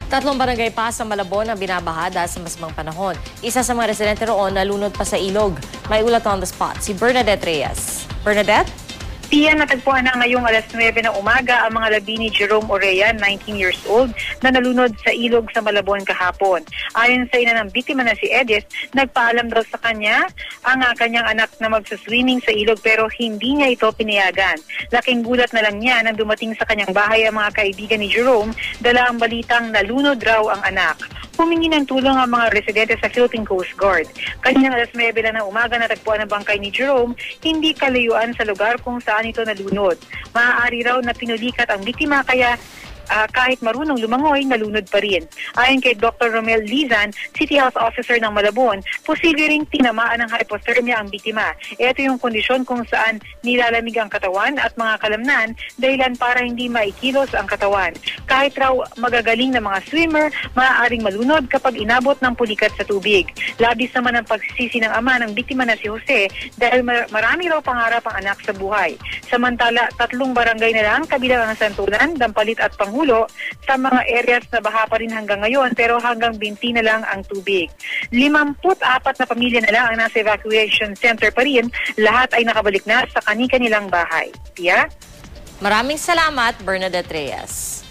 Tatlong barangay pa sa Malabon ang binabahada sa masamang panahon. Isa sa mga residente roon nalunod pa sa ilog. May ulat on the spot, si Bernadette Reyes. Bernadette? Tiyan natagpuan na ngayong alas 9 ng umaga ang mga labi ni Jerome Orea, 19 years old, na nalunod sa ilog sa Malabon kahapon. Ayon sa ina ng biktima na si Edith, nagpaalam daw sa kanya ang kanyang anak na magsaswimming sa ilog pero hindi niya ito pinayagan. Laking gulat na lang niya nang dumating sa kanyang bahay ang mga kaibigan ni Jerome, dala ang balitang nalunod raw ang anak. Humingi ng tulong ang mga residente sa Philippine Coast Guard. Kaninang alas 9 lang ng umaga natagpuan ang bangkay ni Jerome, hindi kalayuan sa lugar kung saan ito nalunod. Maaari raw na pinulikat ang biktima kaya kahit marunong lumangoy, nalunod pa rin. Ayon kay Dr. Romel Lizan, City Health Officer ng Malabon, posible ring tinamaan ng hypothermia ang biktima. Ito yung kondisyon kung saan nilalamig ang katawan at mga kalamnan dahilan para hindi maikilos ang katawan. Kahit raw magagaling na mga swimmer, maaaring malunod kapag inabot ng pulikat sa tubig. Labis naman ang pagsisisi ng ama ng biktima na si Jose dahil marami raw pangarap ang anak sa buhay. Samantala, 3 barangay na lang kabilang ang Santunan, Dampalit at Pangulo sa mga areas na baha pa rin hanggang ngayon pero hanggang 20 na lang ang tubig. 54 na pamilya na lang ang nasa evacuation center pa rin. Lahat ay nakabalik na sa kani-kanilang bahay. Tia? Maraming salamat, Bernadette Reyes.